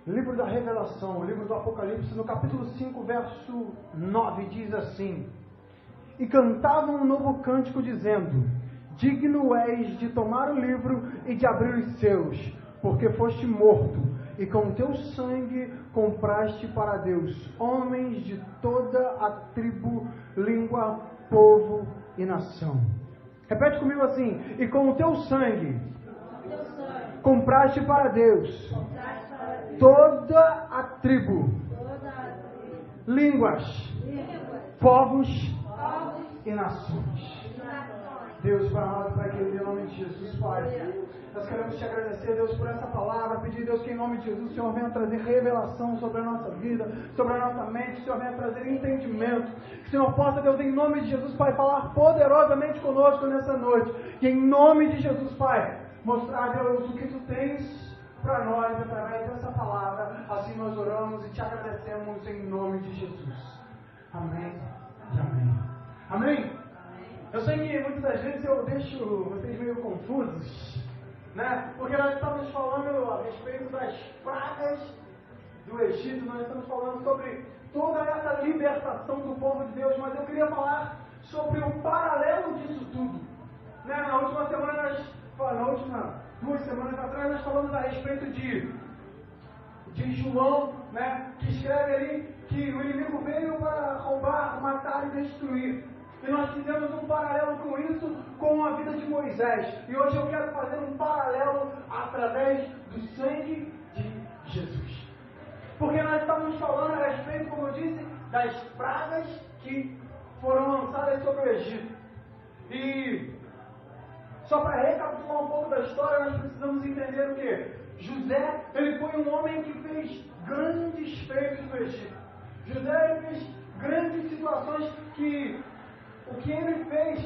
livro da Revelação, o livro do Apocalipse, no capítulo 5, verso 9, diz assim: E cantavam um novo cântico dizendo: Digno és de tomar o livro e de abrir os seus, porque foste morto, e com teu sangue compraste para Deus homens de toda a tribo, língua, povo e nação. Repete comigo assim: e com o teu sangue compraste para Deus toda a tribo, línguas, povos e nações. Deus, Pai amado, Pai querido, em nome de Jesus, Pai, nós queremos te agradecer, Deus, por essa palavra, pedir, Deus, que em nome de Jesus o Senhor venha trazer revelação sobre a nossa vida, sobre a nossa mente, que o Senhor venha trazer entendimento, que o Senhor possa, Deus, em nome de Jesus, Pai, falar poderosamente conosco nessa noite, e em nome de Jesus, Pai, mostrar, Deus, o que Tu tens para nós através dessa palavra. Assim nós oramos e te agradecemos em nome de Jesus. Amém e amém. Amém? Eu sei que muitas das vezes eu deixo vocês meio confusos, né? Porque nós estamos falando a respeito das pragas do Egito, nós estamos falando sobre toda essa libertação do povo de Deus, mas eu queria falar sobre o paralelo disso tudo. Né? Na última semana, duas semanas atrás, nós falamos a respeito de João, né? Que escreve ali que o inimigo veio para roubar, matar e destruir. E nós fizemos um paralelo com isso, com a vida de Moisés. E hoje eu quero fazer um paralelo através do sangue de Jesus. Porque nós estamos falando a respeito, como eu disse, das pragas que foram lançadas sobre o Egito. E só para recapitular um pouco da história, nós precisamos entender o quê? José, ele foi um homem que fez grandes feitos no Egito. José, ele fez grandes situações que... O que ele fez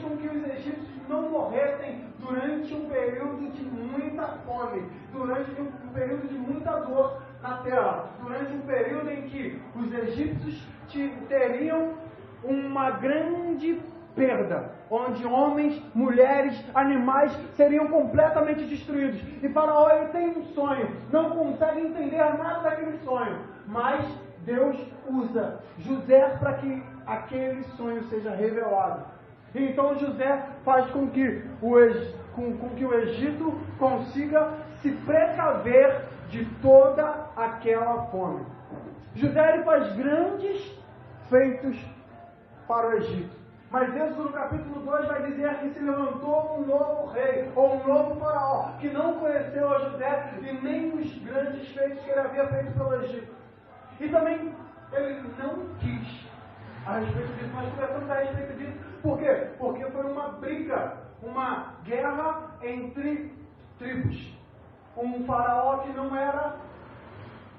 com que os egípcios não morressem durante um período de muita fome, durante um período de muita dor na terra, durante um período em que os egípcios teriam uma grande perda, onde homens, mulheres, animais seriam completamente destruídos. E Faraó, ele tem um sonho, não consegue entender nada daquele sonho, mas Deus usa José para que aquele sonho seja revelado. Então José faz com que o Egito consiga se precaver de toda aquela fome. José, ele faz grandes feitos para o Egito. Mas Deus, no capítulo 2, vai dizer que se levantou um novo rei, ou um novo faraó, que não conheceu a José e nem os grandes feitos que ele havia feito pelo Egito. E também ele não quis a respeito disso. Nós conversamos a respeito disso. Por quê? Porque foi uma briga, uma guerra entre tribos. Um faraó que não era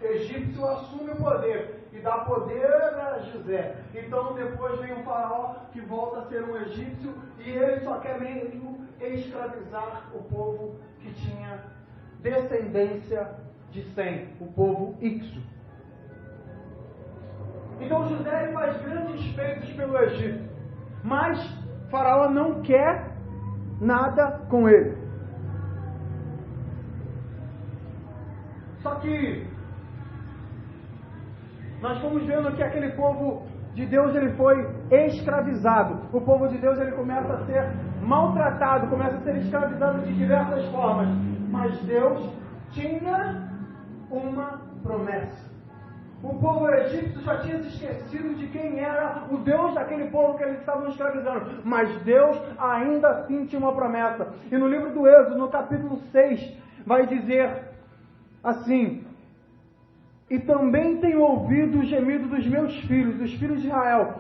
egípcio assume o poder e dá poder a José. Então depois vem um faraó que volta a ser um egípcio e ele só quer mesmo escravizar o povo que tinha descendência de Sem, o povo Ixo. Então José faz grandes feitos pelo Egito, mas Faraó não quer nada com ele. Só que nós fomos vendo que aquele povo de Deus, ele foi escravizado. O povo de Deus, ele começa a ser maltratado, começa a ser escravizado de diversas formas. Mas Deus tinha uma promessa. O povo egípcio já tinha se esquecido de quem era o Deus daquele povo que eles estavam escravizando. Mas Deus ainda assim tinha uma promessa. E no livro do Êxodo, no capítulo 6, vai dizer assim: E também tenho ouvido o gemido dos meus filhos, dos filhos de Israel,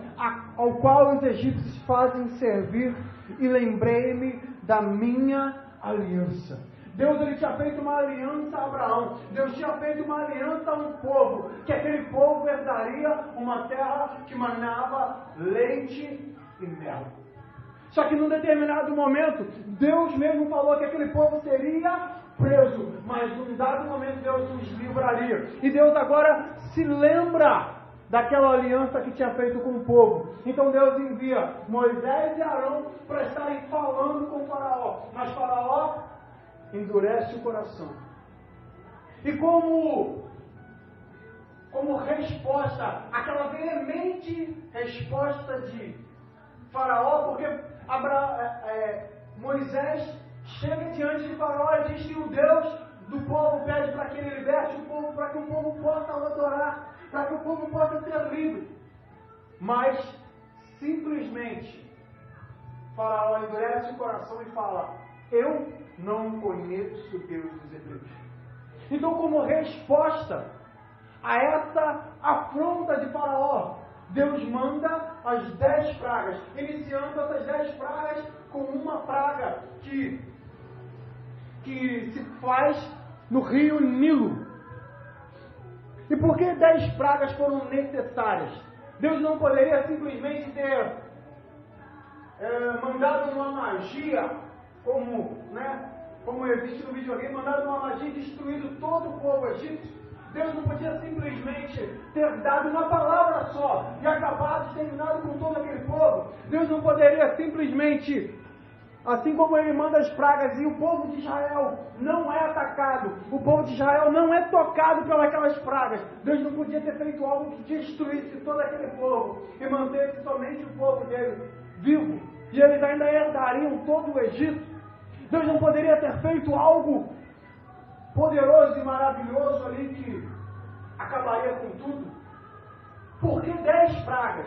ao qual os egípcios fazem servir, e lembrei-me da minha aliança. Deus, ele tinha feito uma aliança a Abraão. Deus tinha feito uma aliança a um povo, que aquele povo herdaria uma terra que manava leite e mel. Só que num determinado momento, Deus mesmo falou que aquele povo seria preso, mas num dado momento Deus os livraria. E Deus agora se lembra daquela aliança que tinha feito com o povo. Então Deus envia Moisés e Arão para estarem falando com o Faraó. Mas Faraó endurece o coração. E como resposta, aquela veemente resposta de Faraó, porque Moisés chega diante de Faraó e diz que o Deus do povo pede para que ele liberte o povo, para que o povo possa adorar, para que o povo possa ser livre. Mas, simplesmente, Faraó endurece o coração e fala: eu não conheço o Deus dos hebreus. Então, como resposta a essa afronta de Faraó, Deus manda as 10 pragas, iniciando essas 10 pragas com uma praga que se faz no rio Nilo. E por que 10 pragas foram necessárias? Deus não poderia simplesmente ter mandado uma magia, como existe no videogame, mandado uma magia e destruído todo o povo egípcio. Deus não podia simplesmente ter dado uma palavra só e acabado, terminado com todo aquele povo. Deus não poderia simplesmente, assim como Ele manda as pragas e o povo de Israel não é atacado, o povo de Israel não é tocado pelas pragas. Deus não podia ter feito algo que destruísse todo aquele povo e mantesse somente o povo dele vivo, e eles ainda herdariam todo o Egito. Deus não poderia ter feito algo poderoso e maravilhoso ali que acabaria com tudo. Por que 10 pragas?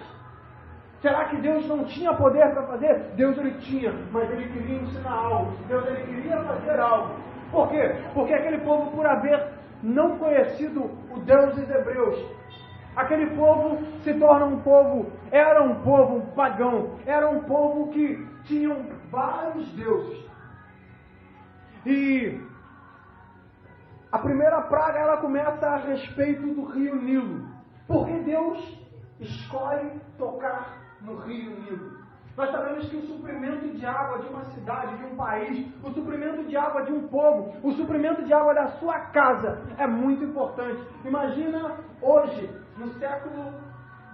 Será que Deus não tinha poder para fazer? Deus ele tinha, mas ele queria ensinar algo. Deus ele queria fazer algo. Por quê? Porque aquele povo, por haver não conhecido o Deus dos hebreus, aquele povo se torna um povo, era um povo pagão, era um povo que tinham vários deuses. E a primeira praga, ela começa a respeito do rio Nilo. Por que Deus escolhe tocar no rio Nilo? Nós sabemos que o suprimento de água de uma cidade, de um país, o suprimento de água de um povo, o suprimento de água da sua casa é muito importante. Imagina hoje, no século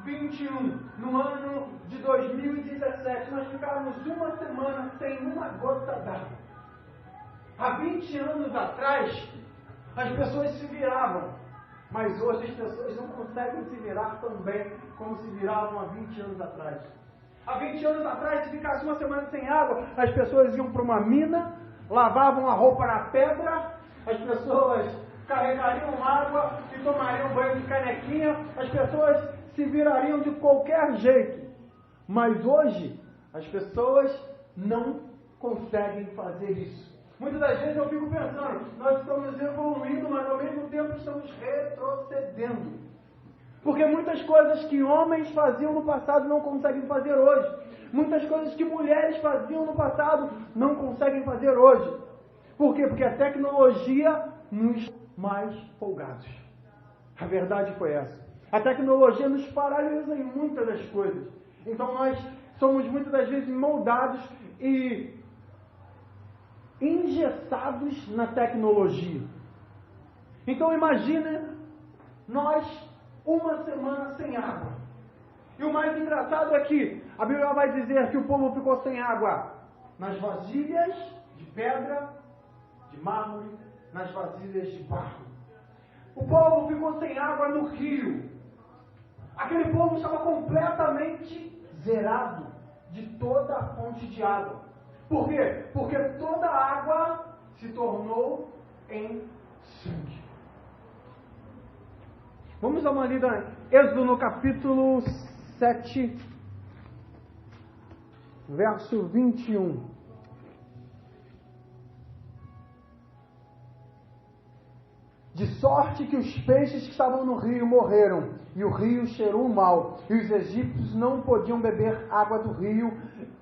21, no ano de 2017, nós ficarmos uma semana sem uma gota d'água. Há 20 anos atrás, as pessoas se viravam, mas hoje as pessoas não conseguem se virar tão bem como se viravam há 20 anos atrás. Há 20 anos atrás, se ficasse uma semana sem água, as pessoas iam para uma mina, lavavam a roupa na pedra, as pessoas carregariam água e tomariam banho de canequinha, as pessoas se virariam de qualquer jeito. Mas hoje, as pessoas não conseguem fazer isso. Muitas das vezes eu fico pensando, nós estamos evoluindo, mas ao mesmo tempo estamos retrocedendo. Porque muitas coisas que homens faziam no passado não conseguem fazer hoje. Muitas coisas que mulheres faziam no passado não conseguem fazer hoje. Por quê? Porque a tecnologia nos faz mais folgados. A verdade foi essa. A tecnologia nos paralisa em muitas das coisas. Então nós somos muitas das vezes moldados e engessados na tecnologia. Então imagina nós uma semana sem água. E o mais engraçado é que a Bíblia vai dizer que o povo ficou sem água nas vasilhas de pedra, de mármore, nas vasilhas de barro. O povo ficou sem água no rio. Aquele povo estava completamente zerado de toda a fonte de água. Por quê? Porque toda a água se tornou em sangue. Vamos dar uma lida em Êxodo no capítulo 7, verso 21. De sorte que os peixes que estavam no rio morreram, e o rio cheirou mal, e os egípcios não podiam beber água do rio,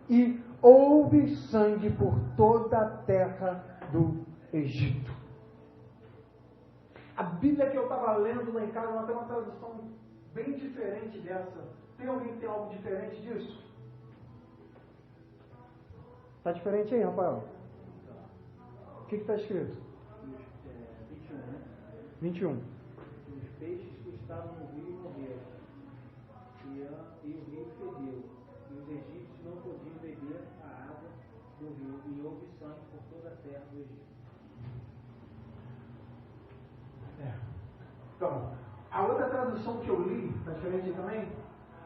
e houve sangue por toda a terra do Egito. A Bíblia que eu estava lendo lá em casa, ela tem uma tradução bem diferente dessa. Tem alguém que tem algo diferente disso? Está diferente aí, Rafael? O que está escrito? 21. Os peixes que estavam no rio morreram, e o rio fedeu, e os egípcios não podiam beber a água do rio, e houve sangue por toda a terra do Egito. Então, a outra tradução que eu li, está diferente também?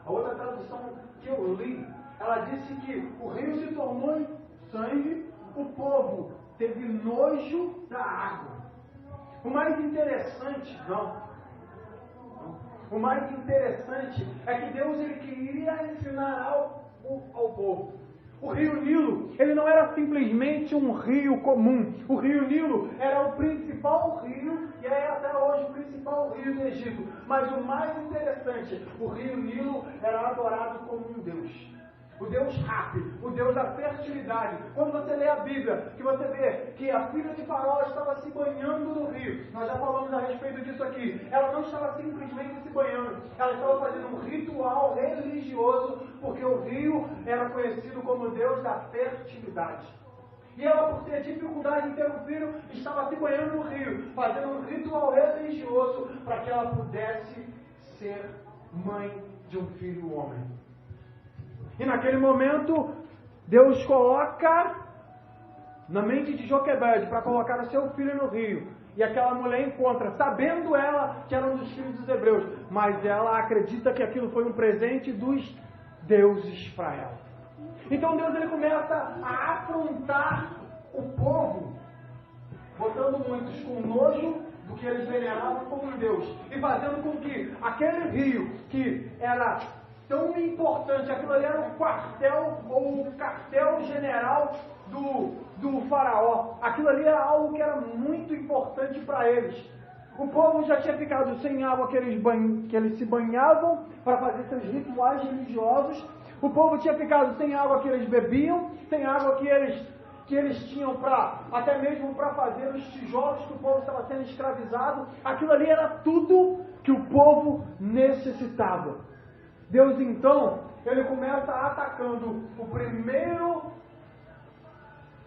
A outra tradução que eu li, ela disse que o rio se tornou em sangue, o povo teve nojo da água. O mais interessante, o mais interessante é que Deus ele queria ensinar ao povo. O rio Nilo, ele não era simplesmente um rio comum. O rio Nilo era o principal rio, e é até hoje o principal rio do Egito. Mas o mais interessante, o rio Nilo era adorado como um Deus. O Deus Rapi, o Deus da fertilidade. Quando você lê a Bíblia, que você vê que a filha de Faraó estava se banhando no rio. Nós já falamos a respeito disso aqui. Ela não estava simplesmente se banhando. Ela estava fazendo um ritual religioso, porque o rio era conhecido como Deus da fertilidade. E ela, por ter dificuldade em ter um filho, estava se banhando no rio, fazendo um ritual religioso para que ela pudesse ser mãe de um filho homem. E naquele momento, Deus coloca na mente de Joquebede para colocar o seu filho no rio. E aquela mulher encontra, sabendo ela que era um dos filhos dos hebreus, mas ela acredita que aquilo foi um presente dos deuses para ela. Então Deus ele começa a afrontar o povo, botando muitos com nojo do que eles veneravam como um Deus, e fazendo com que aquele rio que era tão importante, aquilo ali era o quartel ou o quartel-general do faraó. Aquilo ali era algo que era muito importante para eles. O povo já tinha ficado sem água que eles se banhavam para fazer seus rituais religiosos. O povo tinha ficado sem água que eles bebiam, sem água que eles tinham até mesmo para fazer os tijolos que o povo estava sendo escravizado. Aquilo ali era tudo que o povo necessitava. Deus então, ele começa atacando o primeiro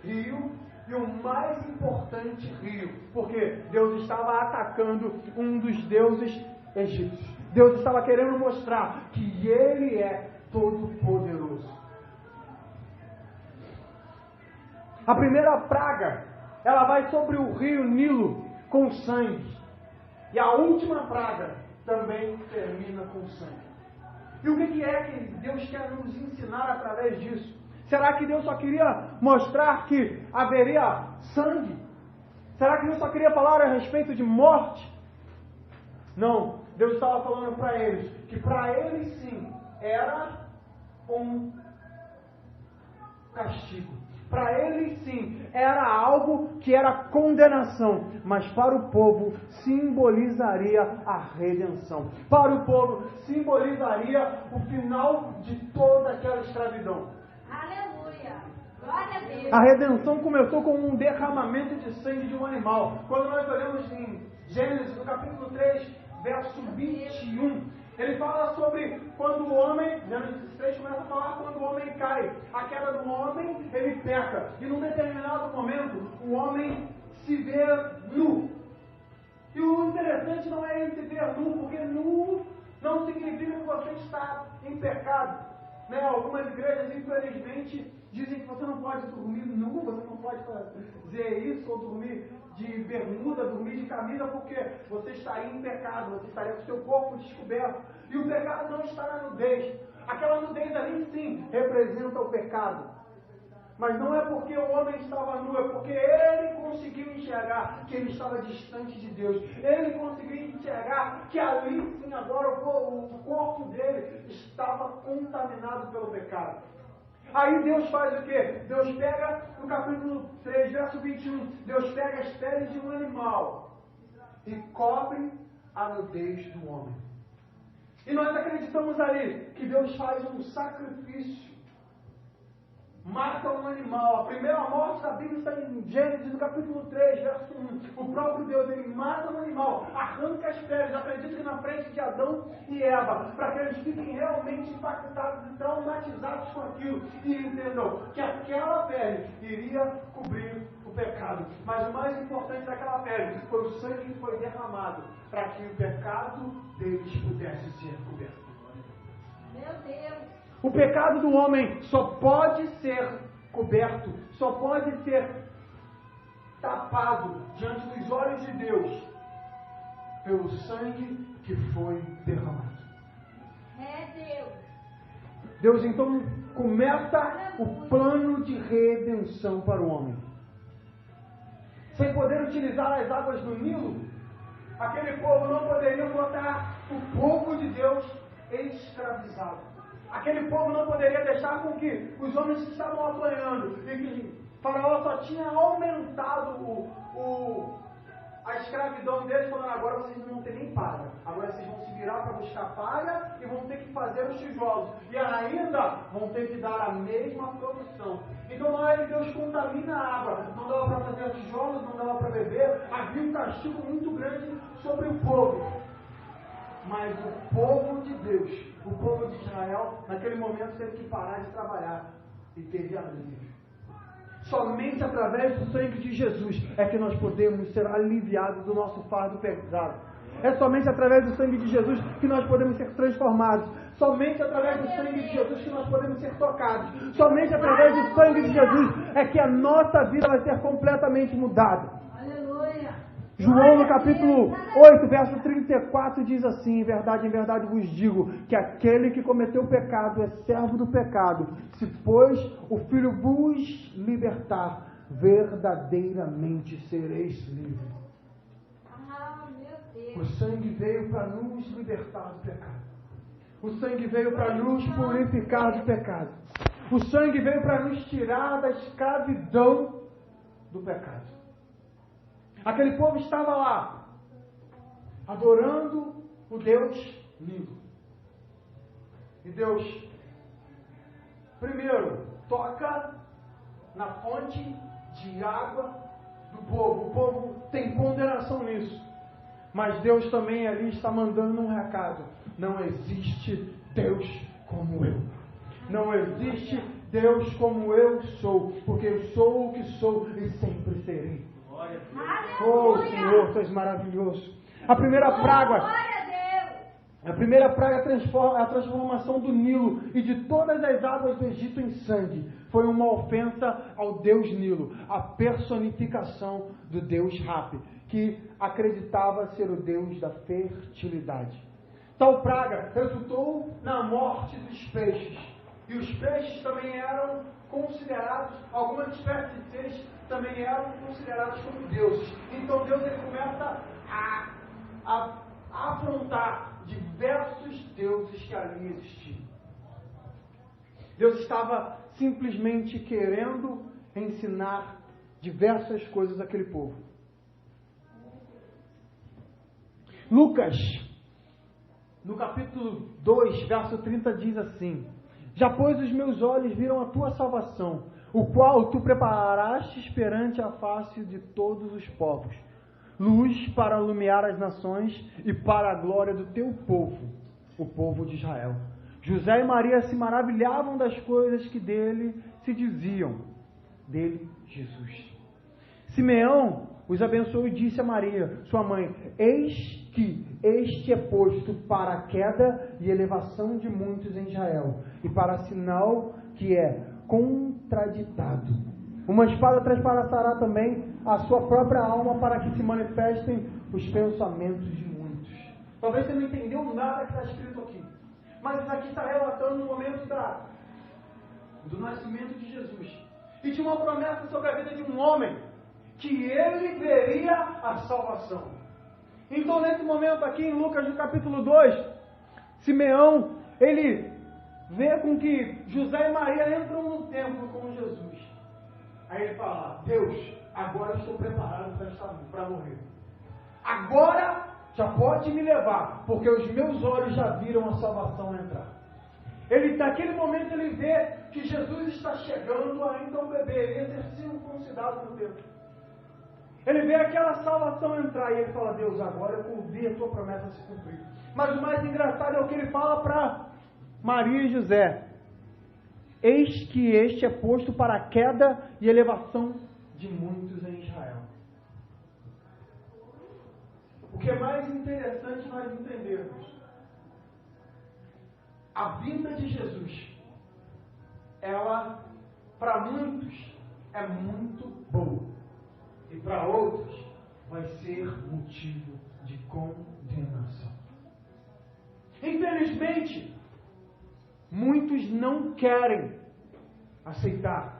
rio e o mais importante rio, porque Deus estava atacando um dos deuses egípcios. Deus estava querendo mostrar que Ele é todo-poderoso. A primeira praga, ela vai sobre o rio Nilo com sangue. E a última praga também termina com sangue. E o que é que Deus quer nos ensinar através disso? Será que Deus só queria mostrar que haveria sangue? Será que Deus só queria falar a respeito de morte? Não, Deus estava falando para eles que para eles sim era um castigo. Para eles sim era algo que era condenação, mas para o povo simbolizaria a redenção. Para o povo simbolizaria o final de toda aquela escravidão. Aleluia! Glória a Deus! A redenção começou com um derramamento de sangue de um animal. Quando nós olhamos em Gênesis, no capítulo 3, verso 21, ele fala sobre quando o homem, Gênesis 3 começa a falar quando o homem cai. A queda do homem, ele peca. E num determinado momento, o homem se vê nu. E o interessante não é ele se ver nu, porque nu não significa que você está em pecado. Né? Algumas igrejas, infelizmente, dizem que você não pode dormir nu, você não pode fazer isso, ou dormir de bermuda, dormir de camisa, porque você estaria em pecado, você estaria com o seu corpo descoberto. E o pecado não está na nudez. Aquela nudez ali sim representa o pecado. Mas não é porque o homem estava nu, é porque ele conseguiu enxergar que ele estava distante de Deus. Ele conseguiu enxergar que ali sim agora o corpo dele estava contaminado pelo pecado. Aí Deus faz o quê? Deus pega, no capítulo 3, verso 21, Deus pega as peles de um animal e cobre a nudez do homem. E nós acreditamos ali que Deus faz um sacrifício, mata um animal. A primeira morte da Bíblia está em Gênesis, no capítulo 3, verso 1. O próprio Deus, ele mata um animal, arranca as peles, acredito que na frente de Adão e Eva, para que eles fiquem realmente impactados e traumatizados com aquilo, e entendam que aquela pele iria cobrir o pecado. Mas o mais importante daquela pele foi o sangue que foi derramado, para que o pecado deles pudesse ser coberto. Meu Deus! O pecado do homem só pode ser coberto, só pode ser tapado diante dos olhos de Deus pelo sangue que foi derramado. Deus. Deus então começa o plano de redenção para o homem. Sem poder utilizar as águas do Nilo, aquele povo não poderia botar o povo de Deus escravizado. Aquele povo não poderia deixar com que os homens que estavam apanhando e que Faraó só tinha aumentado a escravidão deles, falando: agora vocês não vão ter nem palha, agora vocês vão se virar para buscar palha e vão ter que fazer os tijolos, e ainda vão ter que dar a mesma produção. Então na hora que Deus contamina a água, não dava para fazer tijolos, não dava para beber, havia um castigo muito grande sobre o povo. Mas o povo de Deus, o povo de Israel, naquele momento teve que parar de trabalhar e teve alívio. Somente através do sangue de Jesus é que nós podemos ser aliviados do nosso fardo pesado. É somente através do sangue de Jesus que nós podemos ser transformados. Somente através do sangue de Jesus que nós podemos ser tocados. Somente através do sangue de Jesus é que a nossa vida vai ser completamente mudada. João no capítulo 8, verso 34 diz assim: em verdade vos digo, que aquele que cometeu o pecado é servo do pecado. Se, pois, o Filho vos libertar, verdadeiramente sereis livres. O sangue veio para nos libertar do pecado. O sangue veio para nos purificar do pecado. O sangue veio para nos tirar da escravidão do pecado. Aquele povo estava lá, adorando o Deus Nilo. E Deus, primeiro, toca na fonte de água do povo. O povo tem ponderação nisso. Mas Deus também ali está mandando um recado: não existe Deus como eu. Não existe Deus como eu sou, porque eu sou o que sou e sempre serei. Oh, Senhor, Tu és maravilhoso. A primeira praga é a transformação do Nilo e de todas as águas do Egito em sangue. Foi uma ofensa ao Deus Nilo, a personificação do Deus Rapi, que acreditava ser o Deus da fertilidade. Tal praga resultou na morte dos peixes. E os peixes também eram considerados, algumas espécies de peixes também eram considerados como deuses. Então Deus ele começa a afrontar diversos deuses que ali existiam. Deus estava simplesmente querendo ensinar diversas coisas àquele povo. Lucas, no capítulo 2, verso 30, diz assim: já pois os meus olhos viram a tua salvação, o qual tu preparaste perante a face de todos os povos, luz para alumiar as nações e para a glória do teu povo, o povo de Israel. José e Maria se maravilhavam das coisas que dele se diziam, dele, Jesus. Simeão os abençoou e disse a Maria, sua mãe: eis que este é posto para a queda e elevação de muitos em Israel, e para sinal que é contraditado. Uma espada transpassará também a sua própria alma, para que se manifestem os pensamentos de muitos. Talvez você não entendeu nada que está escrito aqui, mas isso aqui está relatando o momento do nascimento de Jesus. E tinha uma promessa sobre a vida de um homem, que ele veria a salvação. Então, nesse momento aqui em Lucas, no capítulo 2, Simeão, ele vê com que José e Maria entram no templo com Jesus. Aí ele fala: Deus, agora eu estou preparado para morrer. Agora já pode me levar, porque os meus olhos já viram a salvação entrar. Naquele momento ele vê que Jesus está chegando ainda um bebê, ele ia ser circuncidado no templo. Ele vê aquela salvação entrar e ele fala: Deus, agora eu vi a tua promessa se cumprir. Mas o mais engraçado é o que ele fala para Maria e José: eis que este é posto para a queda e elevação de muitos em Israel. O que é mais interessante nós entendermos: a vinda de Jesus, ela, para muitos, é muito boa. E para outros vai ser motivo de condenação. infelizmente, muitos não querem aceitar.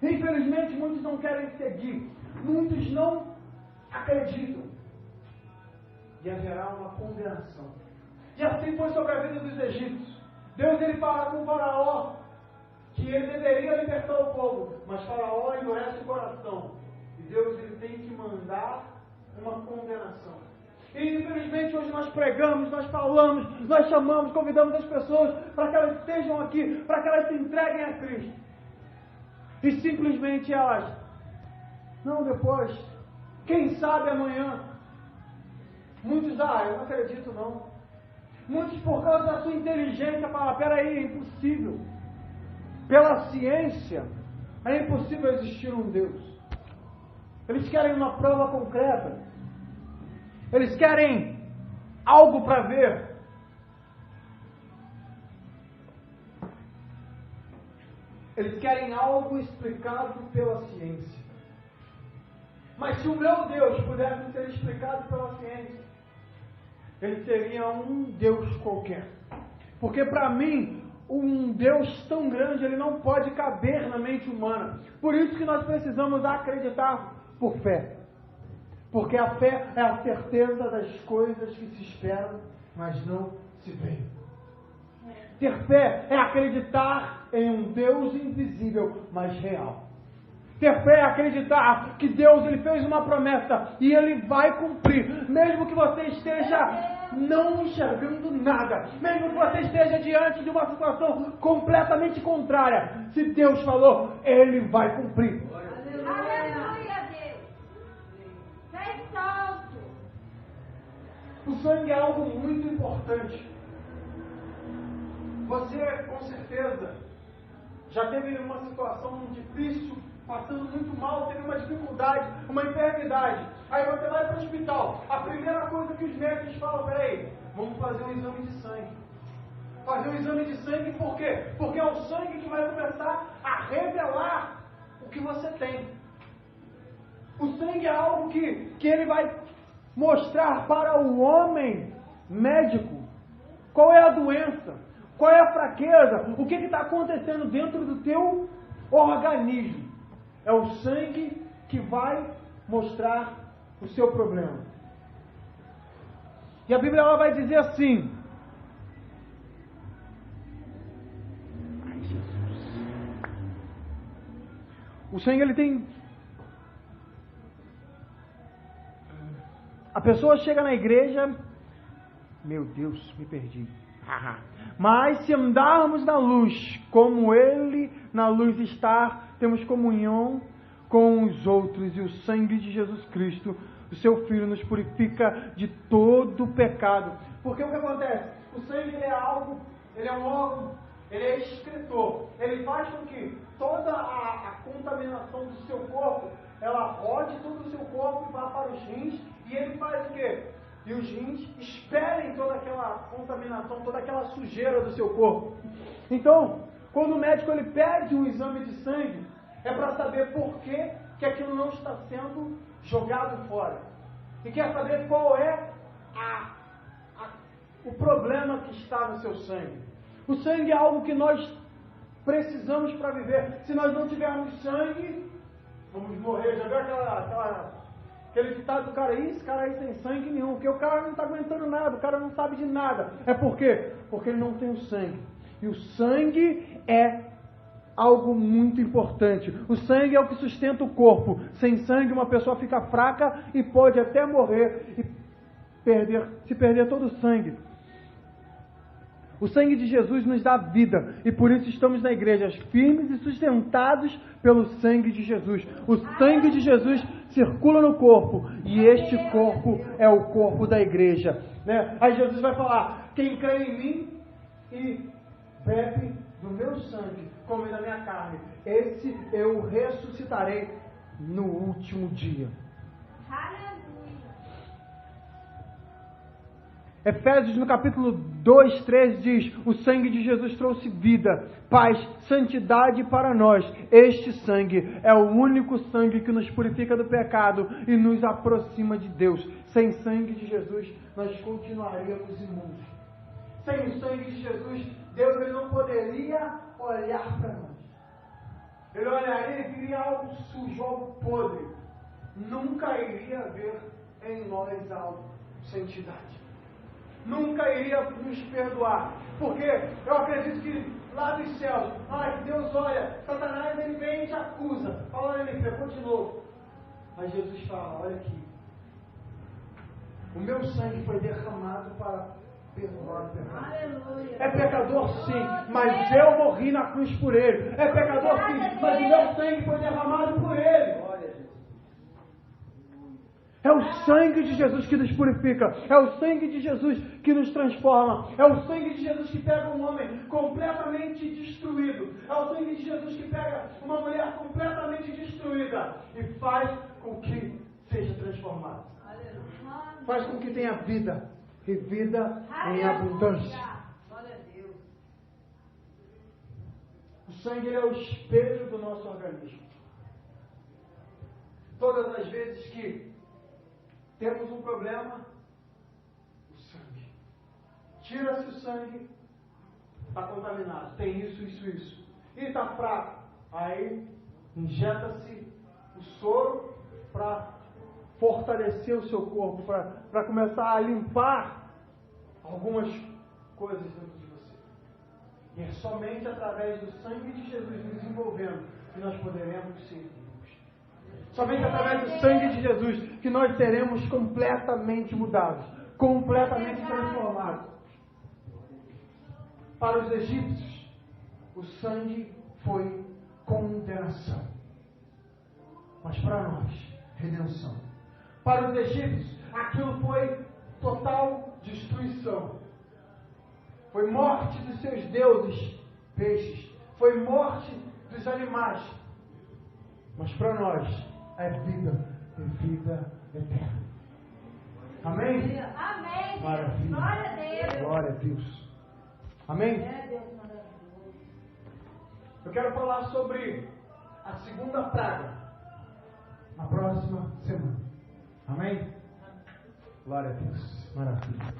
Infelizmente, muitos não querem seguir. Muitos não acreditam. E haverá uma condenação. E assim foi sobre a vida dos egípcios. Deus ele fala com o faraó que ele deveria libertar o povo, mas faraó endurece o coração. E Deus ele tem que mandar uma condenação. E infelizmente hoje nós pregamos, nós falamos, nós chamamos, convidamos as pessoas para que elas estejam aqui, para que elas se entreguem a Cristo. E simplesmente elas, não depois, quem sabe amanhã. Muitos, eu não acredito não. Muitos por causa da sua inteligência falam, peraí, é impossível. Pela ciência, é impossível existir um Deus. Eles querem uma prova concreta. Eles querem algo para ver. Eles querem algo explicado pela ciência. Mas se o meu Deus pudesse ser explicado pela ciência, ele seria um Deus qualquer. Porque para mim, um Deus tão grande, ele não pode caber na mente humana. Por isso que nós precisamos acreditar por fé. Porque a fé é a certeza das coisas que se esperam, mas não se veem. Ter fé é acreditar em um Deus invisível, mas real. Ter fé é acreditar que Deus ele fez uma promessa e Ele vai cumprir. Mesmo que você esteja não enxergando nada. Mesmo que você esteja diante de uma situação completamente contrária. Se Deus falou, Ele vai cumprir. Aleluia, Deus. Fez salto. O sangue é algo muito importante. Você, com certeza, já teve uma situação difícil, passando muito mal, teve uma dificuldade, uma enfermidade. Aí você vai para o hospital. A primeira coisa que os médicos falam, peraí, vamos fazer um exame de sangue. Fazer um exame de sangue por quê? Porque é o sangue que vai começar a revelar o que você tem. O sangue é algo que ele vai mostrar para o homem médico qual é a doença, qual é a fraqueza, o que está acontecendo dentro do teu organismo. É o sangue que vai mostrar o seu problema. E a Bíblia ela vai dizer assim: ai, Jesus. O sangue ele tem. A pessoa chega na igreja, meu Deus, me perdi. Mas se andarmos na luz, como Ele na luz está, temos comunhão com os outros, e o sangue de Jesus Cristo, o seu Filho, nos purifica de todo pecado. Porque o que acontece? O sangue ele é algo, ele é um órgão, ele é escritor. Ele faz com que toda a contaminação do seu corpo, ela rode todo o seu corpo e vá para os rins, e ele faz o quê? E os rins expelem toda aquela contaminação, toda aquela sujeira do seu corpo. Então, quando o médico ele pede um exame de sangue, é para saber por que aquilo não está sendo jogado fora. E quer saber qual é o problema que está no seu sangue. O sangue é algo que nós precisamos para viver. Se nós não tivermos sangue, vamos morrer. Já viu aquele ditado do cara, esse cara aí sem sangue nenhum, porque o cara não está aguentando nada, o cara não sabe de nada. É por quê? Porque ele não tem o sangue. E o sangue é algo muito importante. O sangue é o que sustenta o corpo. Sem sangue uma pessoa fica fraca e pode até morrer e se perder todo o sangue. O sangue de Jesus nos dá vida e por isso estamos na igreja firmes e sustentados pelo sangue de Jesus. O sangue de Jesus circula no corpo e este corpo é o corpo da igreja, né? Aí Jesus vai falar: quem crê em mim e bebe do meu sangue, come da minha carne, esse eu ressuscitarei no último dia. Efésios no capítulo 2, 13 diz: o sangue de Jesus trouxe vida, paz, santidade para nós. Este sangue é o único sangue que nos purifica do pecado e nos aproxima de Deus. Sem sangue de Jesus nós continuaríamos imundos. Sem o sangue de Jesus, Deus ele não poderia olhar para nós. Ele olharia e viria algo sujo, algo podre. Nunca iria ver em nós algo sem santidade. Nunca iria nos perdoar. Porque eu acredito que lá dos céus, Deus olha, Satanás ele vem e te acusa. Fala, ele pecou de novo. Mas Jesus fala, olha aqui. O meu sangue foi derramado para perdoar o pecado. Aleluia. É pecador sim, mas eu morri na cruz por ele. É pecador sim, mas o meu sangue foi derramado por ele. É o sangue de Jesus que nos purifica. É o sangue de Jesus que nos transforma. É o sangue de Jesus que pega um homem completamente destruído. É o sangue de Jesus que pega uma mulher completamente destruída e faz com que seja transformada. Faz com que tenha vida. E vida em abundância. Glória a Deus. O sangue ele é o espelho do nosso organismo. Todas as vezes que temos um problema, o sangue. Tira-se o sangue, está contaminado. Tem isso. E está fraco. Aí injeta-se o soro para fortalecer o seu corpo, para começar a limpar algumas coisas dentro de você. E é somente através do sangue de Jesus nos envolvendo que nós poderemos ser vivos. Somente através do sangue de Jesus que nós seremos completamente mudados, completamente transformados. Para os egípcios, o sangue foi condenação. Mas para nós, redenção. Para os egípcios, aquilo foi total destruição. Foi morte dos seus deuses, peixes. Foi morte dos animais. Mas para nós, é vida e vida eterna. Amém? Amém. Maravilha. Glória a Deus. Glória a Deus. Amém? É Deus maravilhoso. Eu quero falar sobre a segunda praga na próxima semana. Amém? Glória a Deus. Maravilha.